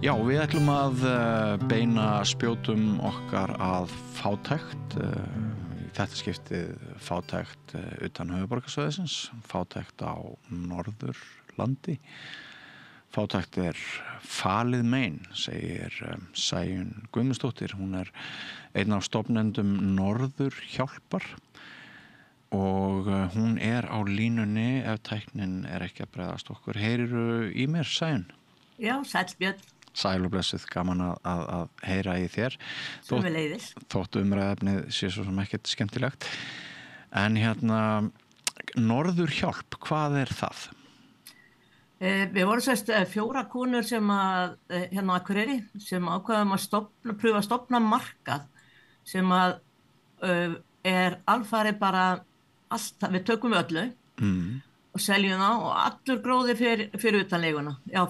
Já, við ætlum að beina spjótum okkar að fátækt, í þetta skiptið fátækt utan höfuðborgarsvæðisins, fátækt á Norðurlandi. Fátækt falið mein, segir Sæunn Guðmundsdóttir. Hún einn af stofnendum Norðurhjálpar og hún á línunni ef tæknin ekki að bregðast okkur. Heyrirðu í mér, Sæunn? Já, sæll Björn. Sæl og blessuð, gaman að heyra í þér. Sömuleiðis. Þótt umræðefnið sé svo sem ekkert skemmtilegt. En Norðurhjálp, hvað það? Við vorum sérst 4 konur sem að, á Akureyri, sem ákvaðum að pröfa að stofna markað sem að alfarið bara allt, við tökum öllu og seljum það og allur gróði fyrir utanleiguna. Já,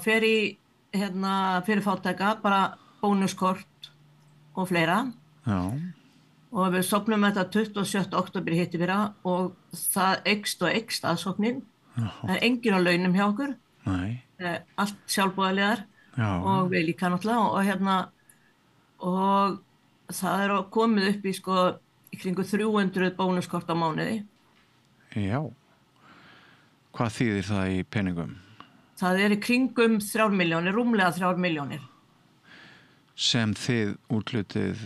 fyrir fátæka, bara bónuskort og fleira. Já. Og við stofnum þetta 27. október hittifyrra og það eykst aðsóknin. Það enginn á launum hjá okkur. Nei. Allt sjálfboðaliðar og við líka náttúrulega og það komið upp í kringu 300 bónuskort á mánuði. Já. Hvað þýðir það í peningum? Það í kringum 3 milljónir, rúmlega 3 milljónir. Sem þið úthlutið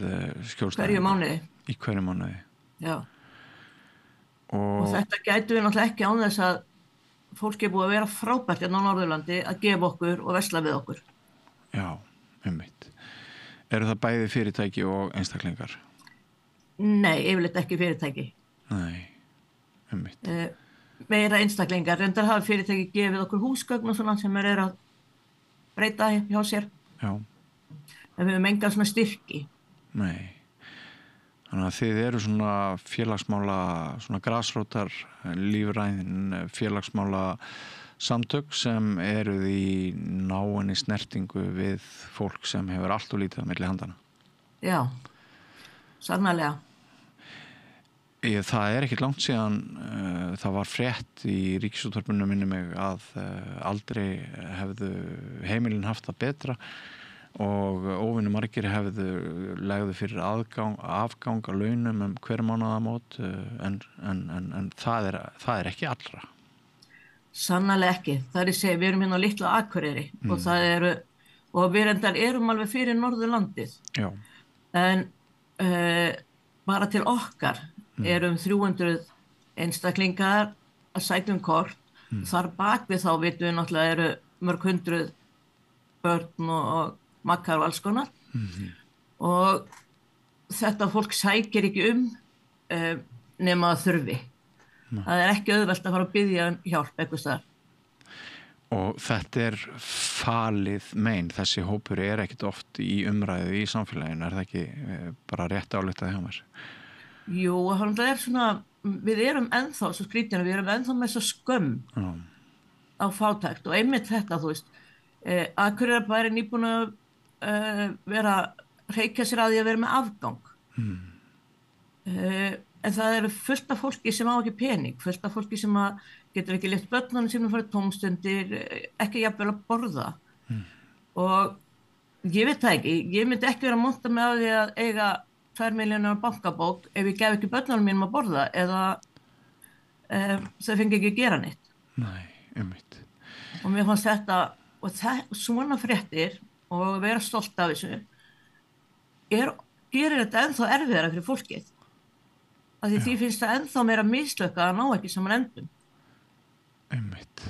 skjólstæðum? Hverju mánuði. Í hverju mánuði? Já. Og þetta gætu við náttúrulega ekki án þess að fólk búið að vera frábært á Norðurlandi að gefa okkur og versla við okkur. Já, einmitt. Eru það bæði fyrirtæki og einstaklingar? Nei, yfirleitt ekki fyrirtæki. Nei, einmitt. Meira einstaklingar, reyndar hafa fyrirtæki gefið okkur húsgögn og svona sem að breyta hjá sér. Já. En við höfum engan svona styrki. Nei. Þannig að þið eru svona félagsmála, svona grasrótar, lífræn félagsmála samtök sem eruð í náinni snertingu við fólk sem hefur allt og lítið á milli handana. Já. Sannarlega. Það ekkert langt síðan það var frétt í Ríkisútvarpinu minni mig að aldrei hefðu heimilin haft það betra og óvinnu margir legðu fyrir afgang á launum hver mánaðamót en það ekki allra. Sannarlega ekki. Það segja, við erum hérna á litla Akureyri og við reyndar erum alveg fyrir Norðurlandið. Já. En bara til okkar 300 einstaklingar að sækja kort. Þar bak við þá vitum við náttúrulega mörg hundruð börn og makkar og alls konar. Og þetta fólk sækir ekki nema að þurfi. Það ekki auðvelt að fara að biðja hjálp eitthvað staðar. Og þetta falið mein, þessi hópur ekkert oft í umræðu í samfélaginu, það ekki bara rétt ályktað hjá mér? Jú, það svona, við erum ennþá, svo skrítinu, við erum ennþá með svo skömm á fátækt og einmitt þetta, þú veist, Akureyrarbær nýbúin að hreykja sér að því að vera með afgang. En það fullt af fólki sem á ekki pening, fullt af fólki sem getur ekki lyft börnunum sínum fyrir tómstundir, ekki jafnvel að borða. Og ég veit það ekki, ég myndi ekki vera að monta með á því að eiga 2 milljónir á bankabók ef ég gef ekki börnunum mínum að borða eða þau fengi ekki að gera neitt. Nei, einmitt. Og mér fannst þetta, og svona fréttir og vera stolt af þessu, gerir þetta ennþá erfiðara fyrir fólkið. Af því finnst það ennþá meira mislukka að ná ekki saman endum. Einmitt.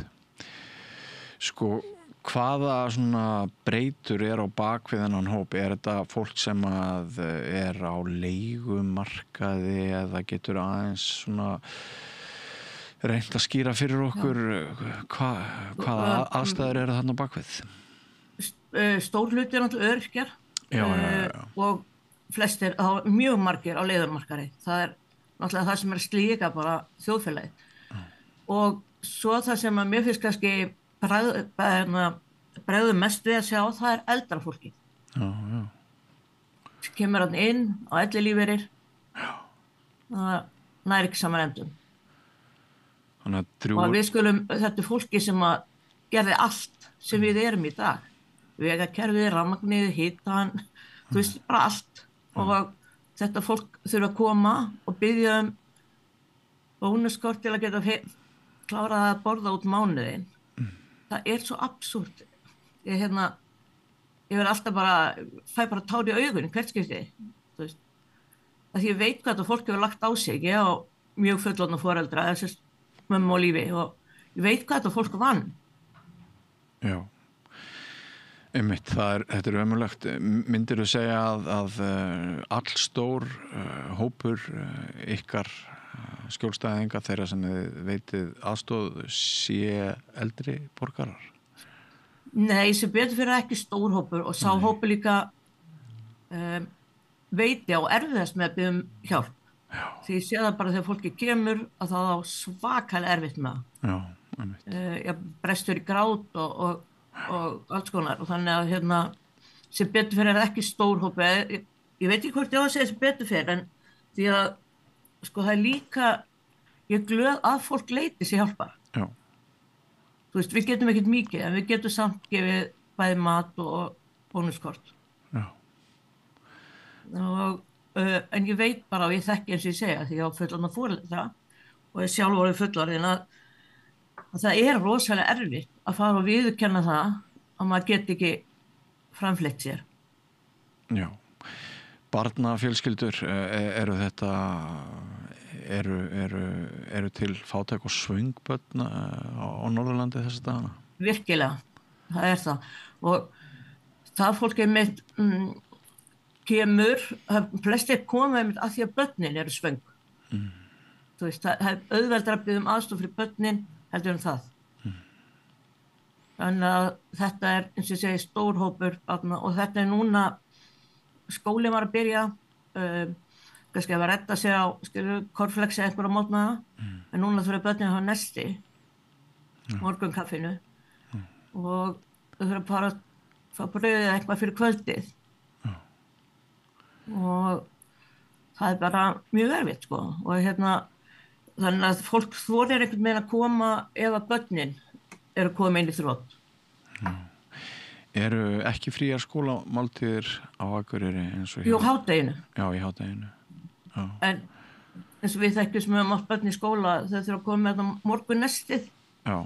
Hvaða svona breytur á bak við þennan hóp? Þetta fólk sem að á leigumarkaði eða getur aðeins svona reynt að skýra fyrir okkur hvaða aðstæður þarna á bak við? Stór hluti náttúrulega öryrkjar og flestir, mjög margir á leigumarkaði. Það náttúrulega það sem slíka bara þjóðfélagið. Og svo það sem að mér finnst kannski bregður mest við að sjá, það eldra fólki. Já. Kemur hann inn á ellilífeyrir. Það nær ekki saman endum. Og við skulum, þetta fólki sem að gerði allt sem við erum í dag. vegakerfið, rafmagnið, hitan, þú veist, bara allt. Og þetta fólk þurfa að koma og biðja bónuskort til að geta klárað að borða út mánuðinn. Það svo absúrt. Ég verð alltaf fæ bara tár í augun hvert skipti, þú veist. Því ég veit hvað þetta fólk hefur lagt á sig. Ég á mjög fullorðna foreldra, mömmu og lífi, og ég veit hvað þetta fólk vann. Já. Einmitt, þetta ömurlegt. Myndirðu segja að allstór hópur ykkar skjólstæðinga þeirra sem þið veitið aðstoð sé eldri borgarar? Nei, sem betur fyrir ekki stór hópur og sá hópur líka veiti á erfiðast með að biðja hjálp. Já. Því ég sé það bara þegar fólki kemur að það á svakalega erfitt með það. Já, einmitt. Ég brestur í grát og alls konar, og þannig að sem betur fyrir ekki stór hópur. Ég veit ekki hvort ég á að segja sem betur fyrir, en því að sko það líka, ég glöð að fólk leiti sér hjálpar. Já. Þú veist, við getum ekkert mikið, en við getum samt gefið bæði mat og bónuskort. Já. En ég veit bara, og ég þekki eins og ég segja, því ég á fullorðna foreldra og ég sjálf orðið fullorðin, að það rosalega erfitt að fara og viðurkenna það að maður geti ekki framfleytt sér. Já. Barnafjölskyldur, eru til fátæk og svöngbörn á Norðurlandi þessa dagana? Virkilega, það það. Og það fólk mitt kemur, flestir koma mitt að því að börnin eru svöng. Þú veist, það auðveldara að biðja aðstoð fyrir börnin heldur en það. Þannig að þetta eins og ég segi, stór hópur barna, og þetta núna, skólinn var að byrja, kannski að redda sig á korflexi einhverja mótnaða, en núna þurfa börnin að hafa nesti, morgunkaffinu, og þau þurfa bara að fá brauðið eitthvað fyrir kvöldið. Og það bara mjög erfitt, sko. Og þannig að fólk þorir einhvern veginn að koma ef að börnin eru komið inn í þrot. Eru ekki fríar skólamáltíðir á Akureyri eins og hér? Jú, hádeginu. Já, í hádeginu. Já. En eins og við þekkjum sem höfum átt börn í skóla, þau þurfa að koma með þetta morgunnestið. Já.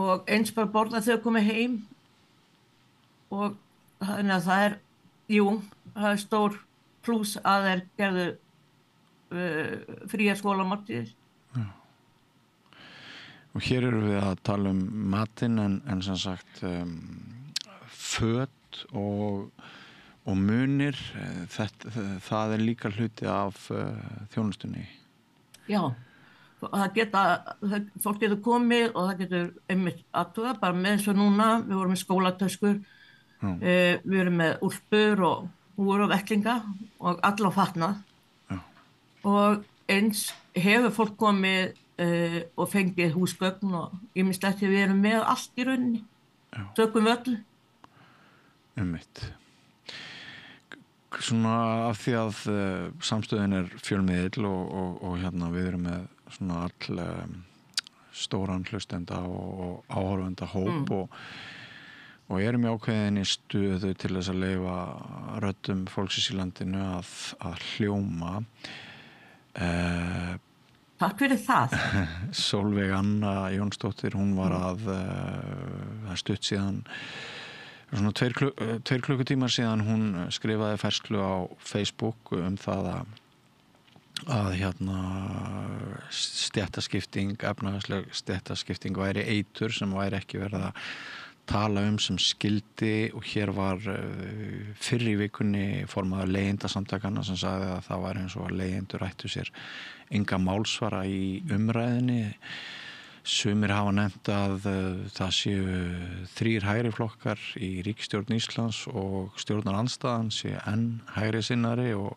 Og eins bara borða þau komið heim. Og þannig að það stór plús að þeir gerðu fríar skólamáltíðir. Já. Og hér erum við að tala matinn en sem sagt föt og munir, það líka hluti af þjónustunni. Já, fólk getur komið og það getur einmitt aðtuga, bara með eins og núna, við vorum með skólatöskur, við vorum með úlpur og húfur og vettlinga og alla fatnað. Og eins hefur fólk komið og fengið húsgögn og ýmislegt því við erum með allt í rauninni. Tökum við öllu. Einmitt. Svona af því að samstöðin fjölmiðill og við erum með svona all stóran hlustenda og áhorfenda hóp og erum í ákveðinni stöðu til þess að leyfa röddum fólksins í landinu að hljóma. Takk fyrir það. Sólveig Anna Jónsdóttir, hún var að stutt síðan, svona 2 klukkutímar síðan hún skrifaði færslu á Facebook það að stéttaskipting, efnahagsleg stéttaskipting væri eitur sem væri ekki verið að tala sem skildi, og hér var fyrr í vikunni formaður leigjendasamtakanna sem sagði að það var eins og að leigjendur ættu sér enga málsvara í umræðinni. Sumir hafa nefnt að það séu 3 hægri flokkar í ríkisstjórn Íslands og stjórnarandstaðan sé enn hægri sinnari, og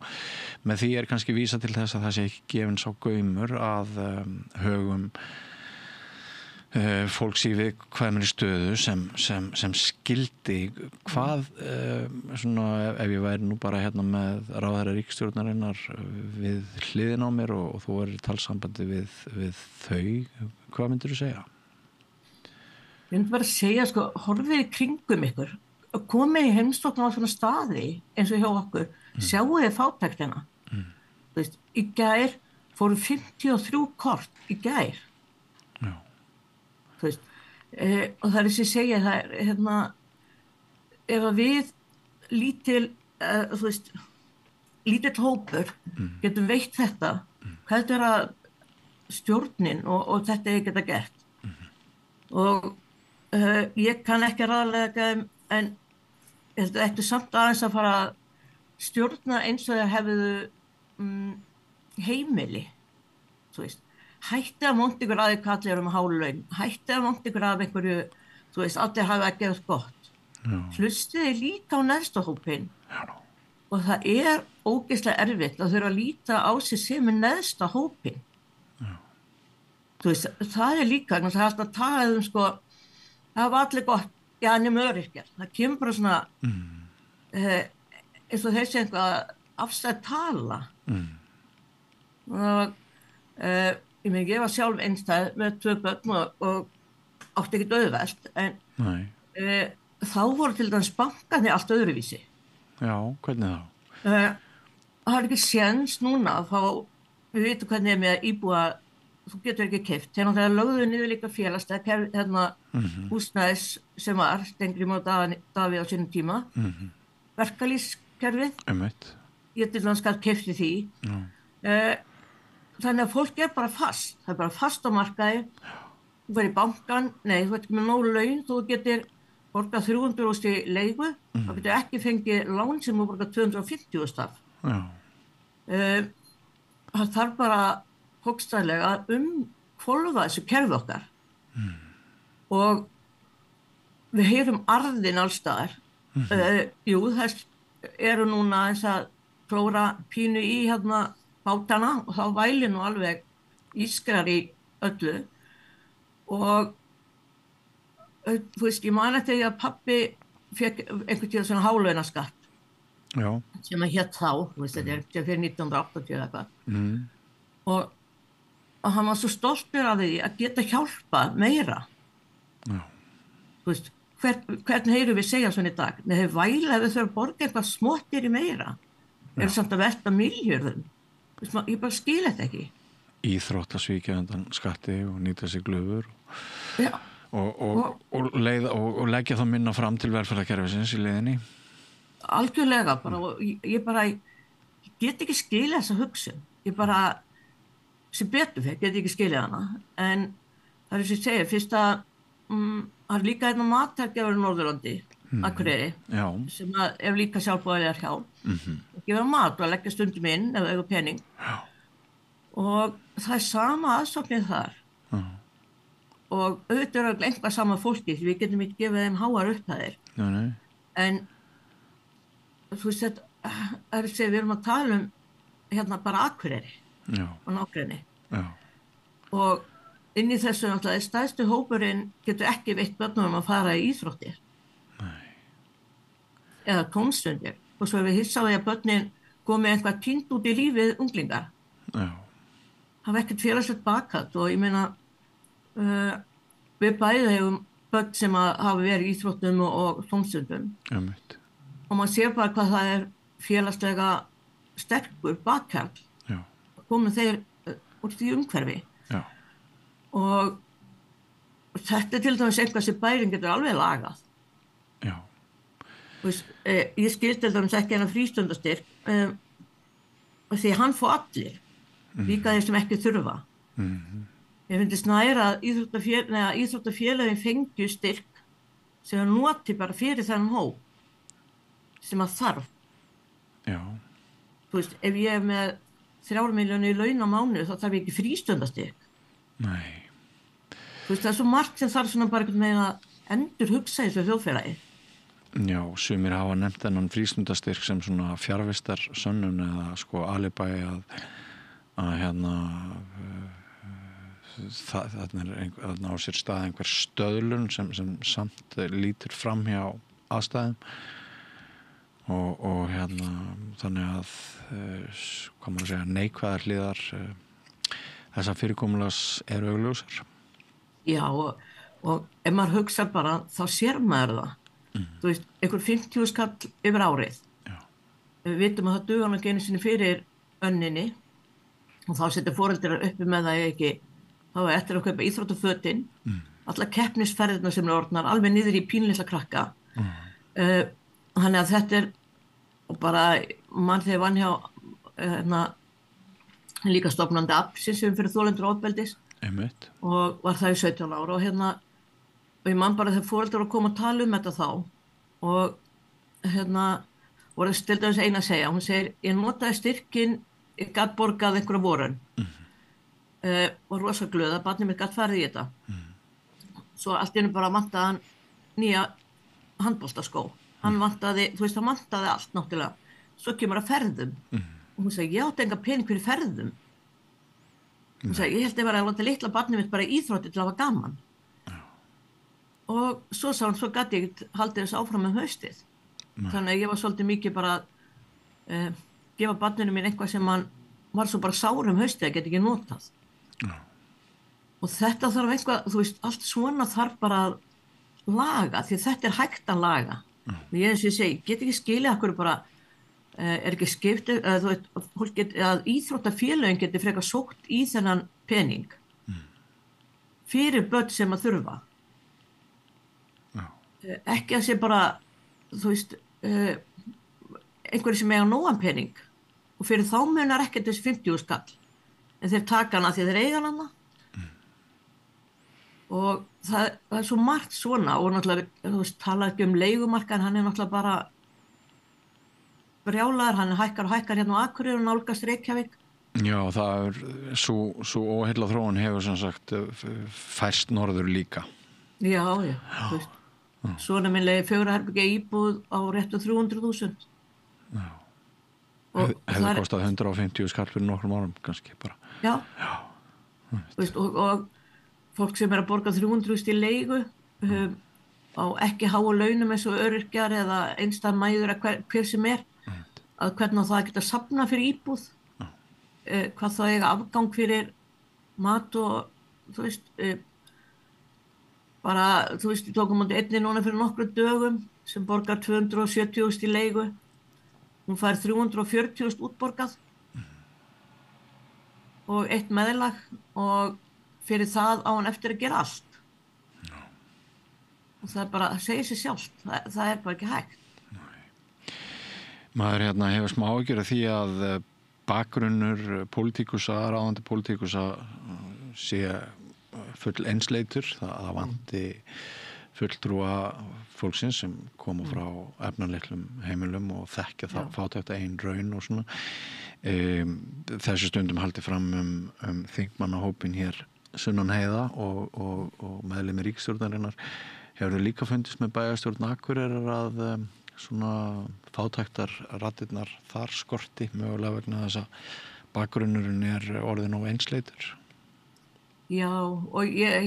með því kannski vísa til þess að það sé ekki gefinn sá gaumur að högum fólks í viðkvæmri stöðu sem skildi. Hvað svona, ef ég væri nú bara með ráðherra ríkisstjórnarinnar við hliðina á mér og þú værir í talsambandi við þau, hvað myndirðu segja? Ég myndi bara segja, horfið í kringum ykkur komið í heimsókn á svona staði eins og hjá okkur, sjáu þið fátæktina. Þú veist, í gær fóru 53 kort í gær. Já. Þú veist, og það þessi segja, það hérna, ef að við þú veist, lítill hópur getum veitt þetta, hvað er að stjórnin og þetta er geta gert. Og ég kann ekki ráðlega en þetta ætti samt aðeins að fara að stjórna eins og þeir hefðu heimili, þú veist, hætti að monta ykkur að þið kallir hálaun, hætti að monta ykkur af einhverju, þú veist, allir hafa að gera gott. Hlustiði líka á neðsta hópinn. Og það er ógeðslega erfitt að þurfa að líta á sig sem neðsta hópinn. Þú veist, það er líka, það er alltaf að tala sko, það var allir gott, já, nema öryrkjar. Það kemur bara svona, eins og þessi einhvað afstæð tala. Og ég var sjálf einstæð með 2 börn og átti ekkert auðvelt, en þá voru til dæmis bankarnir allt öðruvísi. Já, hvernig þá? Það er ekki séns núna að fá, við vitum hvernig með íbúa, þú getur ekki keypt. Þeir náttúrulega lögðu niður líka félagslega, hérna húsnæðis sem var, Steingrímur og Davíð á sínum tíma, verkalýðskerfið. Ég til dæmis gat keypti því. Þannig að fólk er bara fast. Það er bara fast á markaði. Þú verður í bankan, nei, þú ert ekki með nóg laun, þú getur borgað 300.000 í leigu, þá getur ekki fengið lán sem þú borgað 250.000 af. Það þarf bara hókstæðlega að hvolfa þessu kerfi okkar. Og við heyrum arðin allstaðar. Jú, þess eru núna eins að klóra pínu í hérna bátana og þá væli nú alveg ískrar í öllu. Og þú veist, ég man eftir því að pabbi fekk einhvern tíðan svona hálaunaskatt. Já. Sem að hétt þá, þú veist, þetta er fyrir 1980 eða eitthvað. Og hann var svo stoltur af því að geta hjálpa meira. Já. Þú veist, hvern heyrum við segja svona í dag? Nei, þeir væla ef við þurfum að borga eitthvað smottir í meira. Eru samt að velta milljörðum. Þú veist, ég bara skil þetta ekki. Íþróttasvíkja undan skatti og nýta sig glöfur. Já. Og leggja það minna fram til velferðarkerfisins í leiðinni? Algjörlega bara, og ég get ekki skilja þessa hugsun. Ég bara, sem betur fyrir, get ekki skilja hana. En það er sem ég segir, fyrst að það er líka hérna matargjafur í Norðurlandi, Akureyri, sem að ef líka sjálfboðaliðar hjá. Og gefa mat og að leggja stundum inn ef það er pening. Já. Og það er sama aðsóknir þar. Já. Og auðvitað er einhvað sama fólki, því við getum ekki gefið þeim háar upphæðir. En þú veist þetta, við erum að tala hérna bara Akureyri og nágrenni. Og inn í þessu náttúrulega stærstu hópurinn getur ekki veitt börnum að fara í íþróttir. Eða tómstundir. Og svo við hissa á því að börnin komi eitthvað týnt út í lífið unglingar. Það var ekkert félagslegt bakhald og ég meina við bæði hefum börn sem hafa verið í íþróttum og tómstundum. Og maður sér bara hvað það er félagslega sterkur bakhald. Komið þeir úr því umhverfi. Og þetta er til dæmis eitthvað sem bærin getur alveg lagað. Ég skil til dæmis ekki hennar frístundastyrk því hann fór allir, líka þeir sem ekki þurfa. Ég finnst næra að íþróttafélögin fengju styrk sem að noti bara fyrir þennan hóp sem að þarf. Þú veist, ef ég er með 3 milljónir í laun á mánuði þá þarf ég ekki frístundastyrk. Þú veist, það er svo margt sem þarf svona bara einhvern veginn að endur hugsa þessu þjóðfélagi. Já, sumir hafa nefnt þennan frístundastyrk sem svona fjarvistar sönnun eða sko alibæi að hérna þarna á sér stað einhver stöðlun sem samt lítur fram hjá aðstæðum og hérna þannig að hvað maður að segja neikvæðar hliðar þessa fyrirkomulags augljósar. Já og ef maður hugsa bara þá sér maður það. þú veist, einhver 50 skall yfir árið. Já. Við vitum að það dugar nú ekki einu sinni fyrir önninni og þá setja foreldrar uppi með það ekki, þá er eftir að kaupa íþróttafötin, alla keppnisferðina sem eru orðnar, alveg niður í pínlitla krakka. Þannig að þetta og bara mann þegar vann hjá líka stofnandi APSins sem fyrir þolendur ofbeldis og var það í 17 ára og ég man bara þegar foreldrar að koma að tala um þetta þá og voru stildi þess eina að segja, hún segir ég notaði styrkin, ég gat borgað einhverja vorun var rosa glöð að barnið mitt gat farið í þetta svo allt í einu bara vantaði hann nýja handboltaskó hann vantaði, þú veist, hann vantaði allt náttúrulega, svo kemur að ferðum og hún segi, ég átti enga pening fyrir ferðum hún segi, ég held að ég var að láta litla barnið mitt bara í íþrótti til að hafa gaman og svo sá hann, svo gat ég ekki haldið þess áfram með haustið þannig að ég var svolítið mikið bara gefa barninu mín eitthvað sem hann var svo bara sár haustið að geta ekki notað og þetta þarf eitthvað, þú veist, allt svona þarf bara að laga því þetta hægt að laga og ég eins og ég segi, get ekki skilið okkur bara ekki skiptið að íþróttafélögin geti frekar sótt í þennan pening fyrir börn sem að þurfa ekki að sé bara þú veist einhverju sem eiga nógan pening og fyrir þá munar ekkert þessi 50 skall en þeir taka hana því þeir eiga hana og það er svo margt svona og náttúrulega, þú veist, tala ekki leigumarkaðinn, hann náttúrulega bara brjálaður, hann hækkar og hækkar hérna á Akureyri og nálgast Reykjavík. Já, það er svo óheilla þróun hefur sem sagt færst norður líka. Já, þú veist. Svona minnlega 4 herbergja íbúð á réttu 300.000. Já. Hefði kostað 150 skall fyrir nokkrum árum kannski bara. Já. Þú veist, og fólk sem að borga 300.000 í leigu á ekki háa launum eins og öryrkjar eða einstæðar mæður hver sem að hvernig það geta safna fyrir íbúð hvað það eiga afgang fyrir mat og þú veist bara, þú veist, ég tókum átti einni núna fyrir nokkru dögum sem borgar 270.000 í leigu hún fær 340.000 útborgað og eitt meðlag og fyrir það á hann eftir að gera allt og það er bara, það segir sér sjálft það er bara ekki hægt Maður hefur smá áhyggjur af því að bakgrunnur pólitíkusa, ráðandi pólitíkusa sé full einsleitur, það vanti fulltrúa fólksins sem koma frá efnalitlum heimilum og þekkja það fátækt ein raun og svona þessu stundum haldi fram þingmannahópin hér sunnan heiða og meðlimir ríkisstjórnarinnar hefur líka fundist með bæjarstjórn Akureyrar að svona fátæktar raddirnar þar skorti mögulega vegna þess að bakgrunnurinn er orðinn of einsleitur. Já, og ég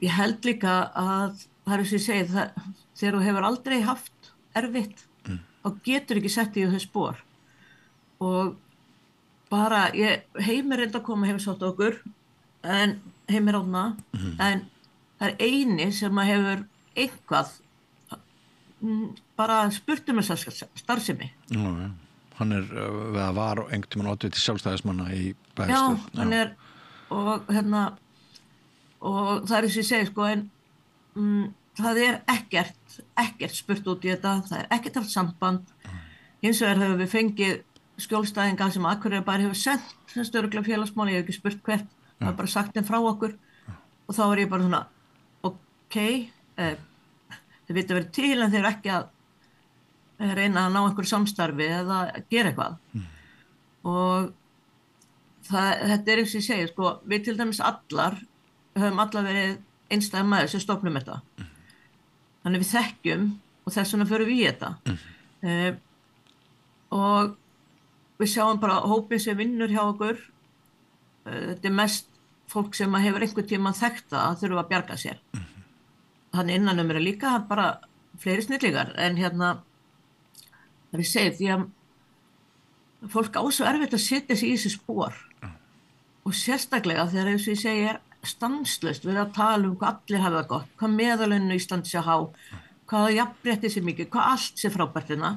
ég held líka að það er þess að ég segi þegar þú hefur aldrei haft erfitt þá getur ekki sett í þau spor og bara Heimir reyndi að koma heimsótt okkur en Heimir átna en það er eini sem að hefur eitthvað bara spurt þessa starfsemi. Já, hann var einhvern tímann oddviti sjálfstæðismanna í bæjarstjórn. Já, hann er og og það er þess að ég segi sko en það er ekkert spurt út í þetta, það er ekkert haft samband hins vegar hefur við fengið skjólstæðinga sem Akureyri bara hefur sendt sem örugglega félagsmáli, ég hef ekki spurt hvert það er bara sagt þeim frá okkur og þá er ég bara svona þeir vita verið til en þeir ekki að reyna að ná einhver samstarfi eða gera eitthvað og þetta er eins og ég segi sko, við til dæmis höfum allar verið einstæðar maður sem stofnum þetta þannig við þekkjum og þess vegna förum við í þetta og við sjáum bara hópin sem vinnur hjá okkur þetta er mest fólk sem hefur einhvern tíma þekkt að þurfa að bjarga sér þannig innan er líka bara fleiri snillingar en það er segið því að fólk á svo erfitt að setja sig í þessi spor og sérstaklega þegar eins og ég segi stanslaust verið að tala um hvað allir hafa það gott, hvað meðalaunin á Íslandi sé há, hvað jafnrétti sé mikið, hvað allt sé frábært hérna.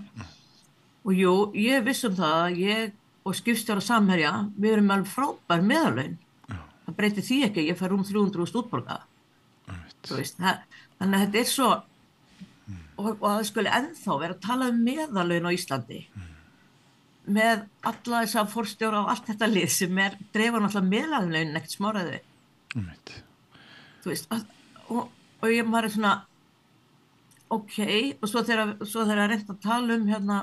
Og jú, ég viss um það að ég og skipstjóra Samherja, við erum alveg frábær meðalaun. Það breytir því ekki, ég fær 300.000 útborgað. Þú veist, þannig að þetta svo, og það skulle ennþá vera að tala um meðalaun á Íslandi. Með alla þess að forstjóra og allt þetta lið sem dreifur náttúrulega meðalaunin ekkert smáraði. Þú veist, og ég maður svona, ok, og svo þegar að reynda að tala um hérna,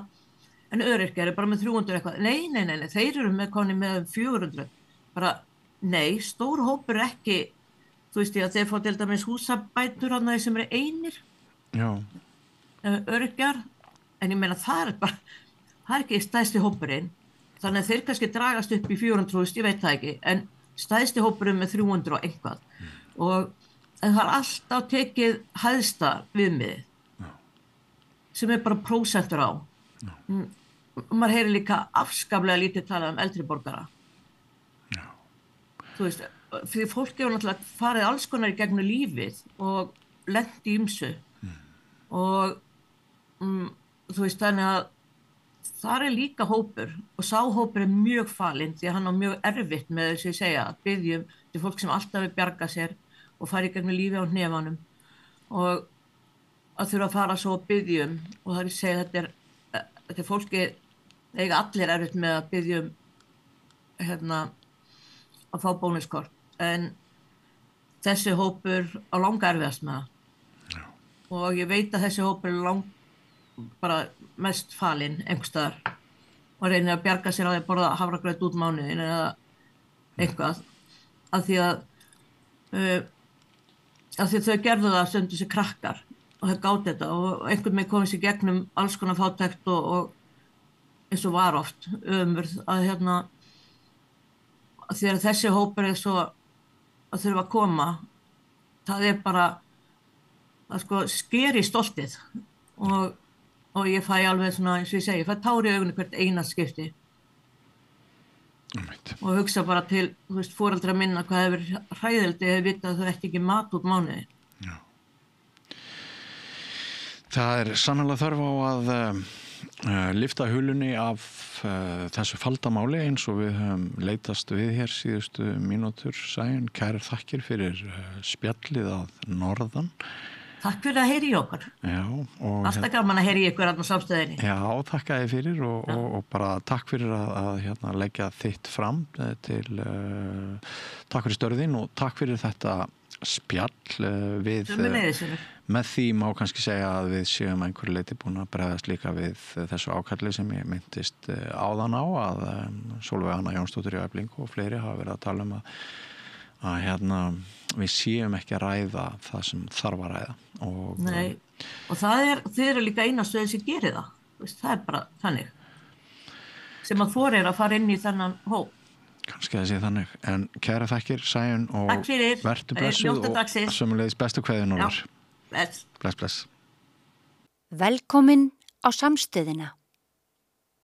en öryrkjar er bara með 300 eitthvað. Nei, þeir eru með koni með 400. Bara, nei, stór hópur ekki, þú veist ég að þeir fá til dæmis húsabætur hann að þeir sem eru einir. Já. Öryrkjar, en ég meina það er ekki stærsti hópurinn, þannig að þeir kannski dragast upp í 400.000, ég veit það ekki, en stærsti hópurinn með 300 og eitthvað. En það er alltaf tekið hæðsta viðmiðið, sem er bara prósentur á. Maður heyrir líka afskaplega lítið talað um eldri borgara. Þú veist, því fólk hefur náttúrulega farið alls konar í gegnum lífið og lent í ýmsu. Og þú veist, þannig að þar er líka hópur og sá hópur er mjög falinn því að hann á mjög erfitt með þess að segja að biðjum til fólk sem alltaf vil bjarga sér og fara í gegnum lífi á hnefanum og að þurfa að fara svo að biðjum og það er að segja þetta er fólki eiga allir erfitt með að biðjum hérna að fá bónuskort en þessi hópur á langa erfiðast með það og ég veit að þessi hópur er bara mest falinn einhverstaðar og reynir að bjarga sér á því að borða hafragraut út mánuðin eða eitthvað af því að þau gerðu það stundum sér krakkar og þau gátu þetta og einhvern veginn komið sér gegnum alls konar fátækt og eins og var oft ömurð að hérna að þegar þessi hópur er svo að þurfa að koma það er bara að sko skeri stoltið og ég fæ alveg svona, eins og ég segi, ég fæ tár í augunni hvert einast skipti. Og hugsa bara til, þú veist, foreldra minna hvað hefur hræðildi hefur vitað að þau ekki mat út mánuði. Já. Það er sannarlega þörf á að lyfta hulunni af þessu faldamáli eins og við höfum leitast við hér síðustu mínútur Sæunn. Kærar þakkir fyrir spjallið að norðan. Takk fyrir að heyri í okkur. Já. Alltaf gaman að heyri í ykkur á samstöðinni. Já, takk að þið fyrir og bara takk fyrir að hérna, leggja þitt fram til, takk fyrir störðin og takk fyrir þetta spjall við, með því má kannski segja að við séum einhverju leyti búin að bregðast líka við þessu ákalli sem ég myndist áðan á að Sólveig Anna Jónsdóttir í Eflingu og fleiri hafa verið að tala um að hérna við séum ekki að ræða það sem þarf að ræða og þið eru líka eina stöð sem gerir það er bara þannig sem að þorir að fara inn í þennan hóp kannski að sé þannig, en kæra þakkir Sæunn og vertu blessuð og sömuleiðis bestu kveðjunum bless. Velkomin á samstöðina.